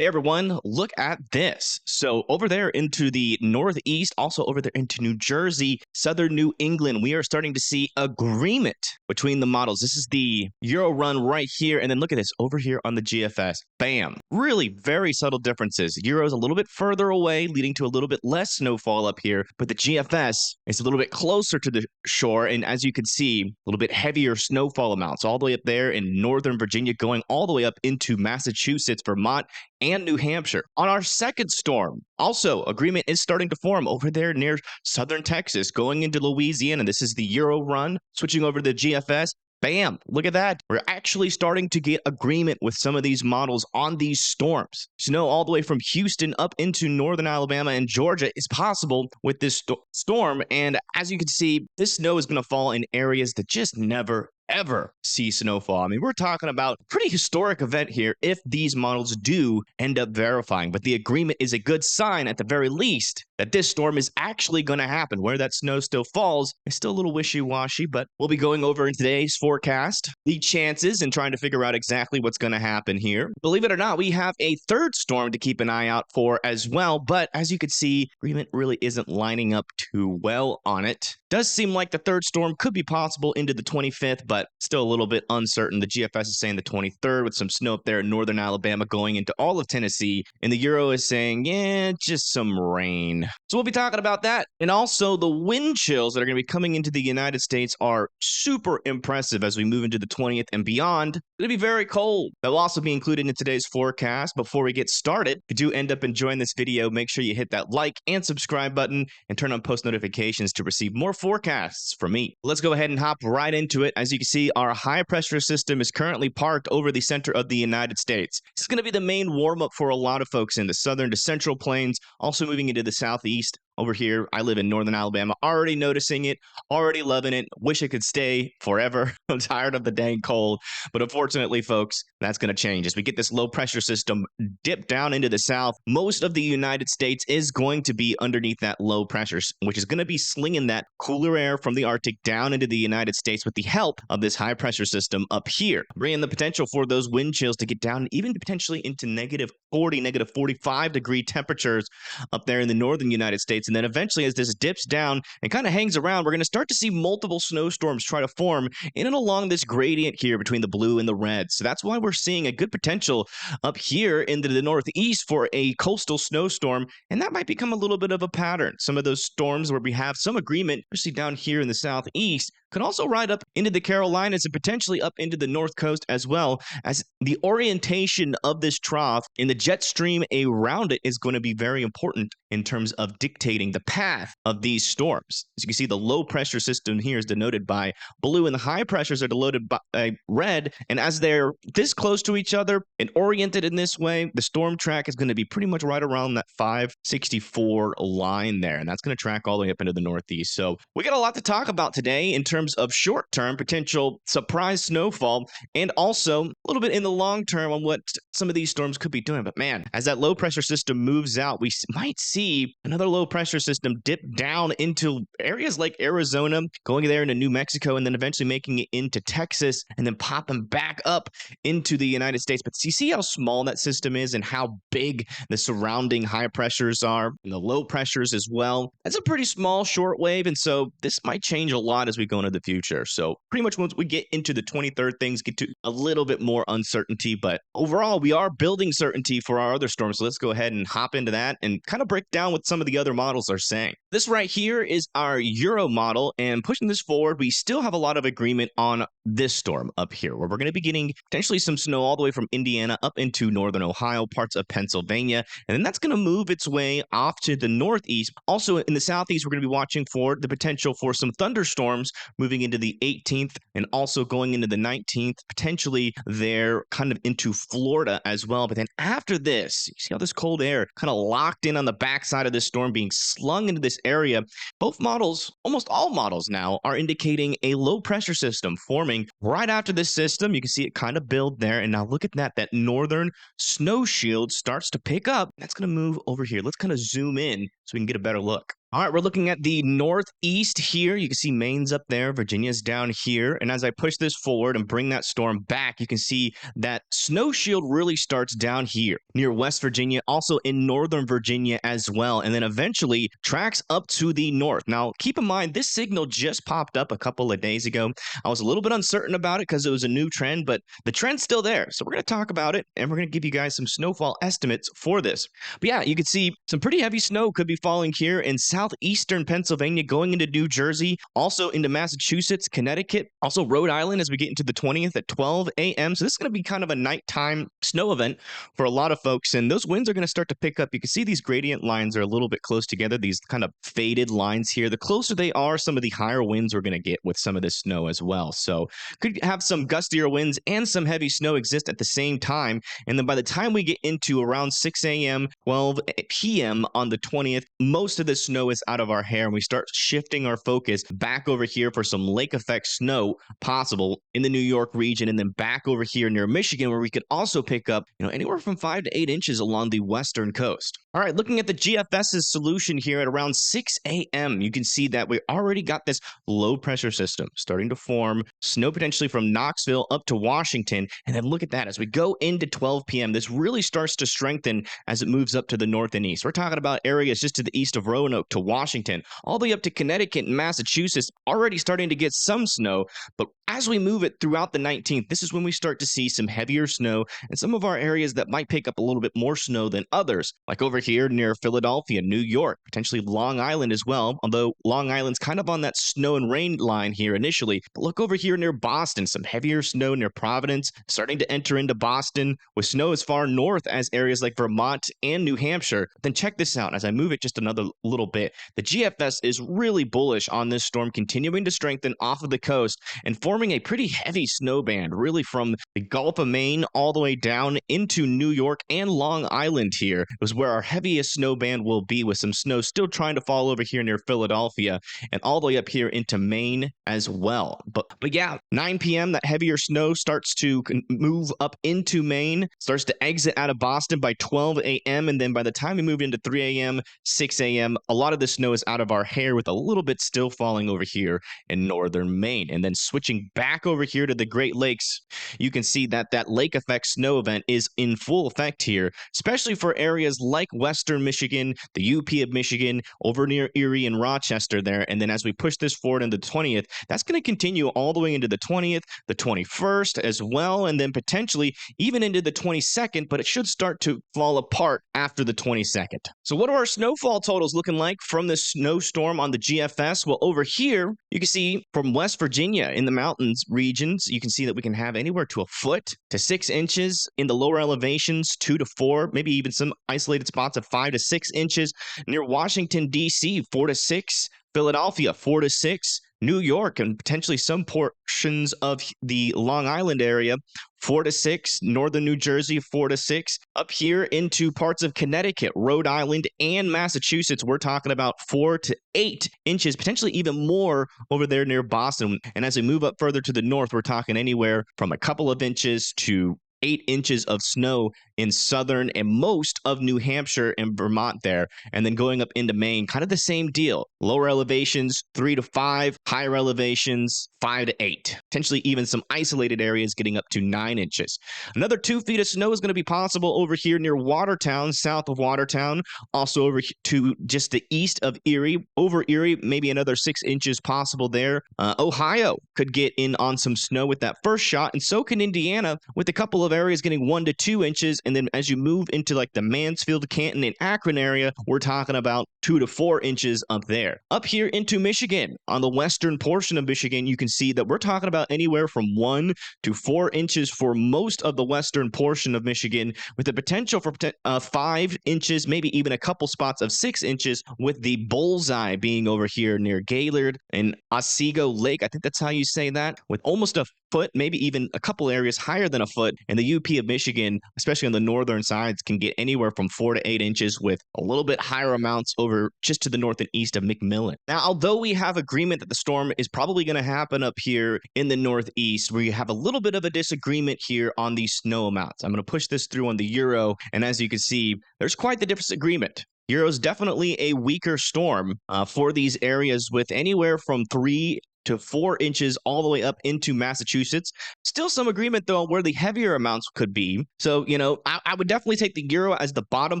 Hey everyone, look at this. So over there into the northeast, also over there into New Jersey, southern New England, we are starting to see agreement between the models. This is the Euro run right here. And then look at this over here on the GFS. Bam. Really very subtle differences. Euro's a little bit further away, leading to a little bit less snowfall up here. But the GFS is a little bit closer to the shore. And as you can see, a little bit heavier snowfall amounts all the way up there in northern Virginia, going all the way up into Massachusetts, Vermont, and New Hampshire. On our second storm, also agreement is starting to form over there near southern Texas, going into Louisiana. This is the Euro run, switching over to the GFS. Bam, look at that. We're actually starting to get agreement with some of these models on these storms. Snow all the way from Houston up into northern Alabama and Georgia is possible with this storm. And as you can see, this snow is going to fall in areas that just never ever see snowfall. I mean, we're talking about a pretty historic event here if these models do end up verifying. But the agreement is a good sign, at the very least, that this storm is actually going to happen. Where that snow still falls is still a little wishy-washy, but we'll be going over in today's forecast the chances and trying to figure out exactly what's going to happen here. Believe it or not, we have a third storm to keep an eye out for as well. But as you can see, agreement really isn't lining up too well on it. Does seem like the third storm could be possible into the 25th, but still a little bit uncertain. The GFS is saying the 23rd with some snow up there in northern Alabama going into all of Tennessee. And the Euro is saying, yeah, just some rain. So we'll be talking about that. And also the wind chills that are going to be coming into the United States are super impressive as we move into the 20th and beyond. It's going to be very cold. That will also be included in today's forecast. Before we get started, if you do end up enjoying this video, make sure you hit that like and subscribe button and turn on post notifications to receive more forecasts from me. Let's go ahead and hop right into it. As you can see, our high pressure system is currently parked over the center of the United States. This is going to be the main warm up for a lot of folks in the southern to central plains, also moving into the southeast. Over here, I live in northern Alabama, already noticing it, already loving it. Wish it could stay forever. I'm tired of the dang cold. But unfortunately, folks, that's going to change. As we get this low pressure system dip down into the south, most of the United States is going to be underneath that low pressure, which is going to be slinging that cooler air from the Arctic down into the United States with the help of this high pressure system up here, bringing the potential for those wind chills to get down even potentially into negative 40, negative 45 degree temperatures up there in the northern United States. And then eventually, as this dips down and kind of hangs around, we're going to start to see multiple snowstorms try to form in and along this gradient here between the blue and the red. So that's why we're seeing a good potential up here into the northeast for a coastal snowstorm. And that might become a little bit of a pattern. Some of those storms where we have some agreement, especially down here in the southeast, could also ride up into the Carolinas and potentially up into the North Coast as well, as the orientation of this trough in the jet stream around it is going to be very important in terms of dictating the path of these storms. As you can see, the low pressure system here is denoted by blue and the high pressures are denoted by red. And as they're this close to each other and oriented in this way, the storm track is going to be pretty much right around that 564 line there. And that's going to track all the way up into the northeast. So we got a lot to talk about today in terms of short-term potential surprise snowfall, and also a little bit in the long term on what some of these storms could be doing. But man, as that low pressure system moves out, we might see another low pressure system dip down into areas like Arizona, going there into New Mexico, and then eventually making it into Texas, and then popping back up into the United States. But you see how small that system is and how big the surrounding high pressures are, and the low pressures as well. That's a pretty small short wave, and so this might change a lot as we go into the future. So pretty much once we get into the 23rd, things get to a little bit more uncertainty, but overall we are building certainty for our other storms. So let's go ahead and hop into that and kind of break down what some of the other models are saying. This right here is our Euro model, and pushing this forward, we still have a lot of agreement on this storm up here, where we're going to be getting potentially some snow all the way from Indiana up into northern Ohio, parts of Pennsylvania, and then that's going to move its way off to the northeast. Also in the southeast, we're going to be watching for the potential for some thunderstorms moving into the 18th and also going into the 19th, potentially there kind of into Florida as well. But then after this, you see how this cold air kind of locked in on the backside of this storm being slung into this area. Both models, almost all models now, are indicating a low pressure system forming right after this system. You can see it kind of build there. And now look at that. That northern snow shield starts to pick up. That's going to move over here. Let's kind of zoom in so we can get a better look. All right, we're looking at the northeast here. You can see Maine's up there, Virginia's down here. And as I push this forward and bring that storm back, you can see that snow shield really starts down here near West Virginia, also in northern Virginia as well, and then eventually tracks up to the north. Now, keep in mind, this signal just popped up a couple of days ago. I was a little bit uncertain about it because it was a new trend, but the trend's still there. So we're going to talk about it, and we're going to give you guys some snowfall estimates for this. But yeah, you can see some pretty heavy snow could be falling here in southeastern Pennsylvania, going into New Jersey, also into Massachusetts, Connecticut, also Rhode Island as we get into the 20th at 12 a.m. So this is going to be kind of a nighttime snow event for a lot of folks, and those winds are going to start to pick up. You can see these gradient lines are a little bit close together, these kind of faded lines here. The closer they are, some of the higher winds we're going to get with some of this snow as well. So could have some gustier winds and some heavy snow exist at the same time. And then by the time we get into around 6 a.m., 12 p.m. on the 20th, most of the snow is out of our hair, and we start shifting our focus back over here for some lake effect snow possible in the New York region, and then back over here near Michigan, where we could also pick up, anywhere from 5 to 8 inches along the western coast. All right, looking at the GFS's solution here at around 6 a.m., you can see that we already got this low pressure system starting to form, snow potentially from Knoxville up to Washington. And then look at that, as we go into 12 p.m., this really starts to strengthen as it moves up to the north and east. We're talking about areas just to the east of Roanoke to Washington, all the way up to Connecticut and Massachusetts, already starting to get some snow. But as we move it throughout the 19th, this is when we start to see some heavier snow in some of our areas that might pick up a little bit more snow than others, like over here near Philadelphia, New York, potentially Long Island as well, although Long Island's kind of on that snow and rain line here initially. But look over here near Boston, some heavier snow near Providence, starting to enter into Boston with snow as far north as areas like Vermont and New Hampshire. Then check this out, as I move it just another little bit, the GFS is really bullish on this storm continuing to strengthen off of the coast and forming a pretty heavy snow band, really from the Gulf of Maine all the way down into New York and Long Island here is where our heaviest snow band will be, with some snow still trying to fall over here near Philadelphia and all the way up here into Maine as well. But yeah, 9 p.m., that heavier snow starts to move up into Maine, starts to exit out of Boston by 12 a.m. And then by the time we move into 3 a.m., 6 a.m., a lot of the snow is out of our hair, with a little bit still falling over here in northern Maine. And then switching back over here to the Great Lakes, you can see that that lake effect snow event is in full effect here, especially for areas like western Michigan, the UP of Michigan, over near Erie and Rochester there. And then as we push this forward into the 20th, that's going to continue all the way into the 20th, the 21st as well, and then potentially even into the 22nd, but it should start to fall apart after the 22nd. So what are our snowfall totals looking like from this snowstorm on the GFS? Well, over here, you can see from West Virginia in the mountains regions, you can see that we can have anywhere to a foot to 6 inches in the lower elevations, 2 to 4, maybe even some isolated spots of 5 to 6 inches near Washington, D.C., 4 to 6, Philadelphia, 4 to 6, New York, and potentially some portions of the Long Island area, 4 to 6, northern New Jersey, 4 to 6, up here into parts of Connecticut, Rhode Island, and Massachusetts, we're talking about 4 to 8 inches, potentially even more over there near Boston. And as we move up further to the north, we're talking anywhere from a couple of inches to 8 inches of snow in southern and most of New Hampshire and Vermont there. And then going up into Maine, kind of the same deal. Lower elevations, 3 to 5, higher elevations, 5 to 8. Potentially even some isolated areas getting up to 9 inches. Another 2 feet of snow is going to be possible over here near Watertown, south of Watertown. Also over to just the east of Erie. Over Erie, maybe another 6 inches possible there. Ohio could get in on some snow with that first shot, and so can Indiana, with a couple of areas getting 1 to 2 inches. And then as you move into like the Mansfield, Canton, and Akron area, we're talking about 2 to 4 inches up there. Up here into Michigan, on the western portion of Michigan, you can see that we're talking about anywhere from 1 to 4 inches for most of the western portion of Michigan, with the potential for 5 inches, maybe even a couple spots of 6 inches, with the bullseye being over here near Gaylord and Otsego Lake. I think that's how you say that, with almost a foot, maybe even a couple areas higher than a foot. And the UP of Michigan, especially on the northern sides, can get anywhere from 4 to 8 inches, with a little bit higher amounts over just to the north and east of McMillan. Now, although we have agreement that the storm is probably going to happen up here in the northeast, we have a little bit of a disagreement here on the snow amounts. I'm going to push this through on the Euro, and as you can see, there's quite the disagreement. Euro's definitely a weaker storm for these areas with anywhere from 3 to 4 inches all the way up into Massachusetts. Still some agreement, though, on where the heavier amounts could be. So, I would definitely take the Euro as the bottom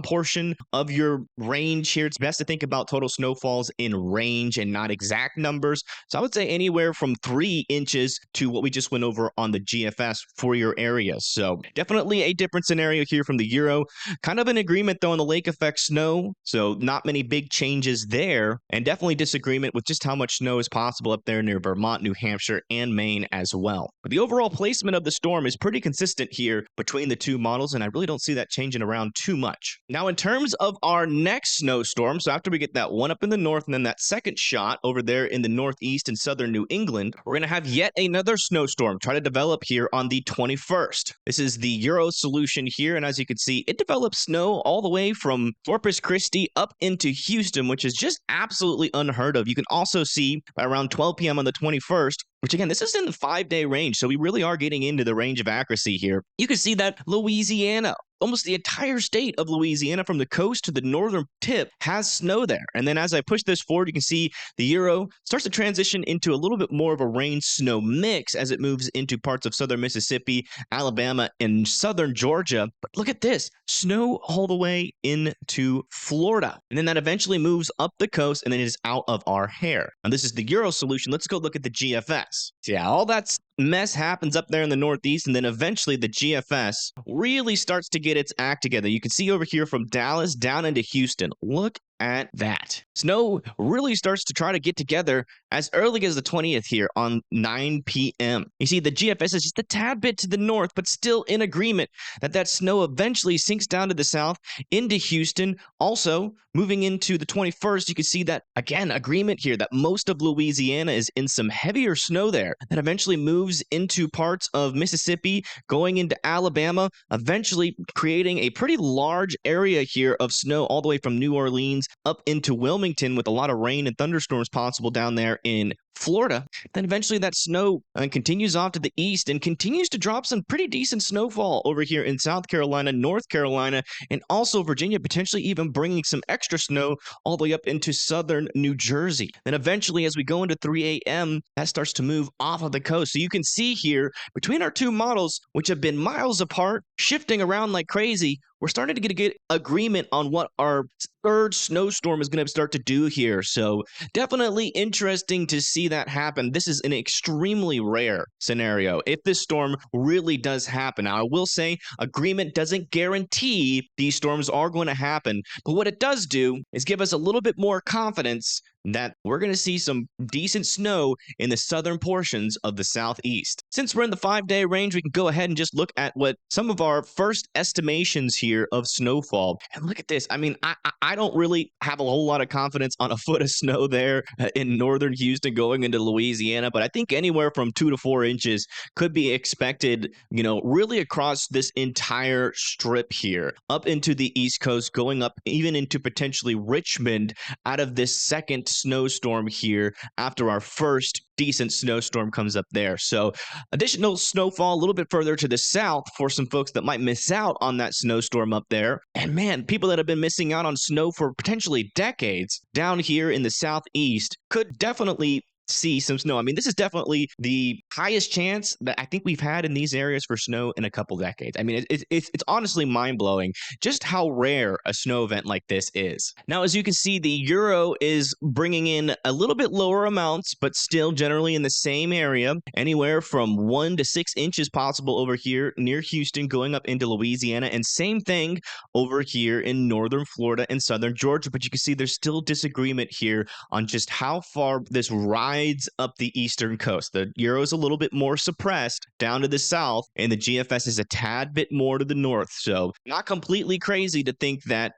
portion of your range here. It's best to think about total snowfalls in range and not exact numbers. So I would say anywhere from 3 inches to what we just went over on the GFS for your area. So definitely a different scenario here from the Euro. Kind of an agreement, though, on the lake effect snow. So not many big changes there. And definitely disagreement with just how much snow is possible up there near Vermont, New Hampshire, and Maine as well. But the overall placement of the storm is pretty consistent here between the two models, and I really don't see that changing around too much. Now, in terms of our next snowstorm, so after we get that one up in the north and then that second shot over there in the northeast and southern New England, we're going to have yet another snowstorm try to develop here on the 21st. This is the Euro solution here, and as you can see, it develops snow all the way from Corpus Christi up into Houston, which is just absolutely unheard of. You can also see by around 12 p.m. on the 21st, which again, this is in the 5-day range, so we really are getting into the range of accuracy here. You can see that Louisiana, almost the entire state of Louisiana from the coast to the northern tip has snow there. And then as I push this forward, you can see the Euro starts to transition into a little bit more of a rain snow mix as it moves into parts of southern Mississippi, Alabama, and southern Georgia. But look at this, snow all the way into Florida. And then that eventually moves up the coast and then it is out of our hair. And this is the Euro solution. Let's go look at the GFS. So yeah, all that's mess happens up there in the northeast, and then eventually the GFS really starts to get its act together. You can see over here from Dallas down into Houston. Look at that. Snow really starts to try to get together as early as the 20th here on 9 p.m. You see the GFS is just a tad bit to the north, but still in agreement that snow eventually sinks down to the south into Houston. Also, moving into the 21st, you can see that, again, agreement here that most of Louisiana is in some heavier snow there that eventually moves into parts of Mississippi, going into Alabama, eventually creating a pretty large area here of snow all the way from New Orleans up into Wilmington with a lot of rain and thunderstorms possible down there in Florida. Then eventually that snow continues off to the east and continues to drop some pretty decent snowfall over here in South Carolina, North Carolina, and also Virginia, potentially even bringing some extra snow all the way up into southern New Jersey. Then eventually as we go into 3 a.m., that starts to move off of the coast. So you can see here between our two models, which have been miles apart, shifting around like crazy, we're starting to get agreement on what our third snowstorm is going to start to do here. So definitely interesting to see that happen. This is an extremely rare scenario if this storm really does happen. Now, I will say agreement doesn't guarantee these storms are going to happen, but what it does do is give us a little bit more confidence that we're going to see some decent snow in the southern portions of the southeast. Since we're in the 5-day range, we can go ahead and just look at what some of our first estimations here of snowfall. And look at this. I mean, I don't really have a whole lot of confidence on a foot of snow there in northern Houston going into Louisiana, but I think anywhere from 2 to 4 inches could be expected, really across this entire strip here, up into the East Coast, going up even into potentially Richmond out of this second snowstorm here after our first decent snowstorm comes up there. So additional snowfall a little bit further to the south for some folks that might miss out on that snowstorm up there. And man, people that have been missing out on snow for potentially decades down here in the southeast could definitely see some snow. I mean, this is definitely the highest chance that I think we've had in these areas for snow in a couple decades. I mean, it's honestly mind-blowing just how rare a snow event like this is. Now, as you can see, the Euro is bringing in a little bit lower amounts, but still generally in the same area, anywhere from 1 to 6 inches possible over here near Houston, going up into Louisiana, and same thing over here in northern Florida and southern Georgia. But you can see there's still disagreement here on just how far this rides up the eastern coast. The Euro is a little bit more suppressed down to the south, and the GFS is a tad bit more to the north. So not completely crazy to think that,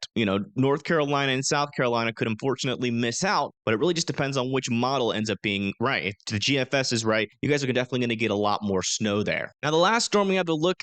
North Carolina and South Carolina could unfortunately miss out, but it really just depends on which model ends up being right. If the GFS is right, you guys are definitely going to get a lot more snow there. Now, the last storm we have to look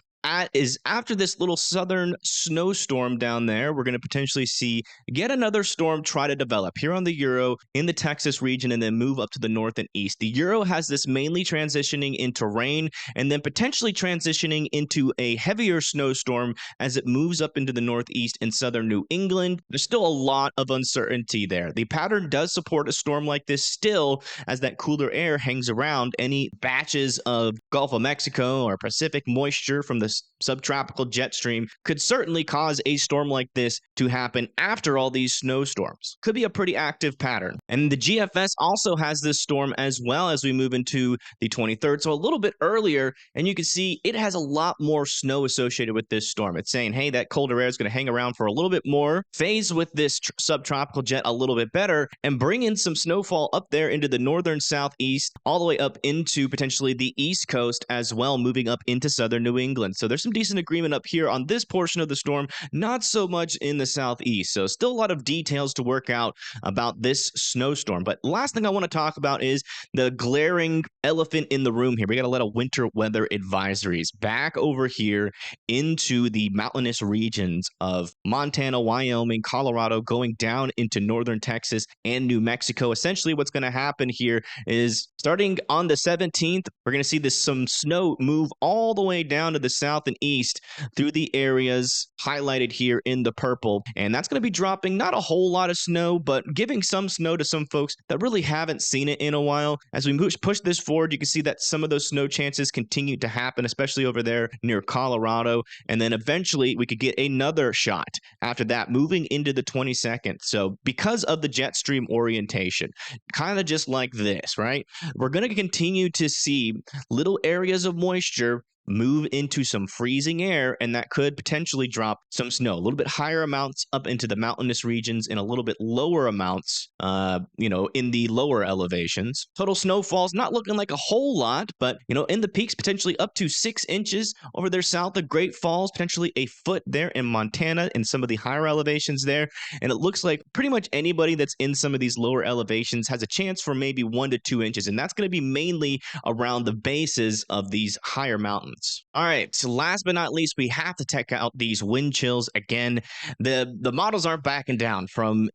is after this little southern snowstorm down there, we're going to potentially see yet another storm try to develop here on the Euro in the Texas region and then move up to the north and east. The Euro has this mainly transitioning into rain and then potentially transitioning into a heavier snowstorm as it moves up into the northeast and southern New England. There's still a lot of uncertainty there. The pattern does support a storm like this still, as that cooler air hangs around. Any batches of Gulf of Mexico or Pacific moisture from the subtropical jet stream could certainly cause a storm like this to happen after all these snowstorms. Could be a pretty active pattern. And the GFS also has this storm as well as we move into the 23rd, so a little bit earlier, and you can see it has a lot more snow associated with this storm. It's saying, hey, that colder air is going to hang around for a little bit more, phase with this subtropical jet a little bit better, and bring in some snowfall up there into the northern southeast, all the way up into potentially the east coast as well, moving up into southern New England. So there's some decent agreement up here on this portion of the storm, not so much in the southeast. So still a lot of details to work out about this snowstorm. But last thing I want to talk about is the glaring elephant in the room here. We got a lot of winter weather advisories back over here into the mountainous regions of Montana, Wyoming, Colorado, going down into northern Texas and New Mexico. Essentially, what's going to happen here is starting on the 17th, we're going to see some snow move all the way down to the south and east through the areas highlighted here in the purple. And that's going to be dropping not a whole lot of snow, but giving some snow to some folks that really haven't seen it in a while. As we push this forward, you can see that some of those snow chances continue to happen, especially over there near Colorado. And then eventually we could get another shot after that, moving into the 22nd. So because of the jet stream orientation, kind of just like this, right? We're going to continue to see little areas of moisture move into some freezing air, and that could potentially drop some snow. A little bit higher amounts up into the mountainous regions and a little bit lower amounts, in the lower elevations. Total snowfall's not looking like a whole lot, but, in the peaks, potentially up to 6 inches over there south of Great Falls, potentially a foot there in Montana in some of the higher elevations there. And it looks like pretty much anybody that's in some of these lower elevations has a chance for maybe 1 to 2 inches. And that's going to be mainly around the bases of these higher mountains. All right, so last but not least, we have to check out these wind chills again. The models aren't backing down from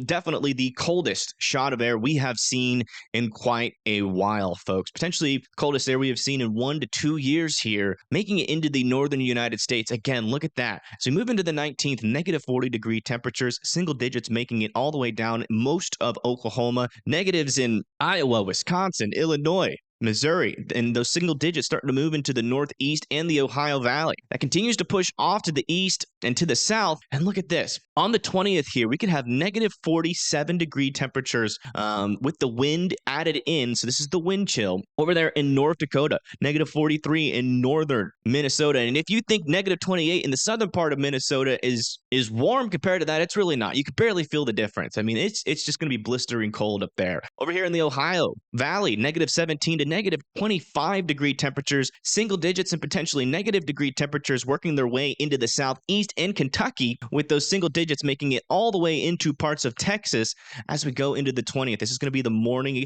definitely the coldest shot of air we have seen in quite a while, folks. Potentially coldest air we have seen in 1 to 2 years here, making it into the northern United States. Again, look at that. So we move into the 19th, negative 40-degree temperatures, single digits making it all the way down most of Oklahoma, negatives in Iowa, Wisconsin, Illinois, Missouri, and those single digits starting to move into the northeast and the Ohio Valley. That continues to push off to the east and to the south. And look at this. On the 20th here, we could have negative 47-degree temperatures with the wind added in. So this is the wind chill over there in North Dakota, negative 43 in northern Minnesota. And if you think negative 28 in the southern part of Minnesota is warm compared to that, it's really not. You can barely feel the difference. I mean, it's just going to be blistering cold up there. Over here in the Ohio Valley, negative 17 to negative 25-degree temperatures, single digits and potentially negative degree temperatures working their way into the southeast and Kentucky, with those single digits making it all the way into parts of Texas as we go into the 20th. This is going to be the morning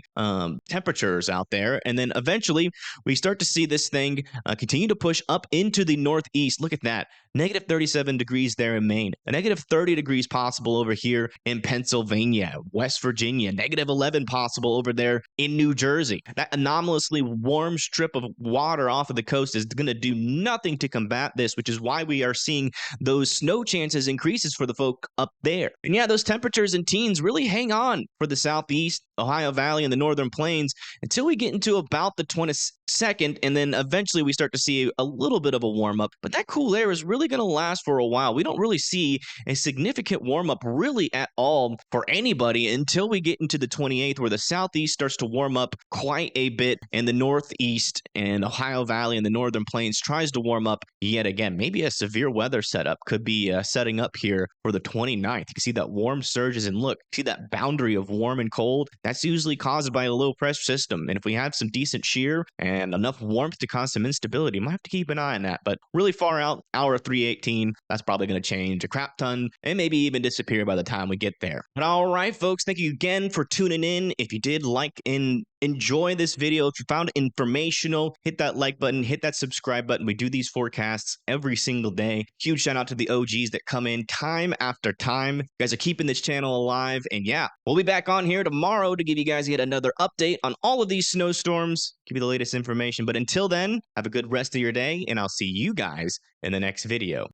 temperatures out there. And then eventually we start to see this thing continue to push up into the northeast. Look at that. Negative 37 degrees there in Maine, a negative 30 degrees possible over here in Pennsylvania, West Virginia, negative 11 possible over there in New Jersey. That anomalously warm strip of water off of the coast is going to do nothing to combat this, which is why we are seeing those snow chances increases for the folk up there. And yeah, those temperatures in teens really hang on for the southeast, Ohio Valley, and the northern plains until we get into about the 22nd, and then eventually we start to see a little bit of a warm up. But that cool air is really going to last for a while. We don't really see a significant warm up really at all for anybody until we get into the 28th, where the southeast starts to warm up quite a bit, and the northeast and Ohio Valley and the northern plains tries to warm up yet again. Maybe a severe weather setup could be setting up here for the 29th. You can see that warm surges, and look, see that boundary of warm and cold? That's usually caused by a low pressure system. And if we have some decent shear and enough warmth to cause some instability, might have to keep an eye on that. But really far out, hour 318, that's probably going to change a crap ton and maybe even disappear by the time we get there. But all right, folks, thank you again for tuning in. If you did like and enjoy this video. If you found it informational, hit that like button, hit that subscribe button. We do these forecasts every single day. Huge shout out to the OGs that come in time after time. You guys are keeping this channel alive. And yeah, we'll be back on here tomorrow to give you guys yet another update on all of these snowstorms, give you the latest information. But until then, have a good rest of your day, and I'll see you guys in the next video.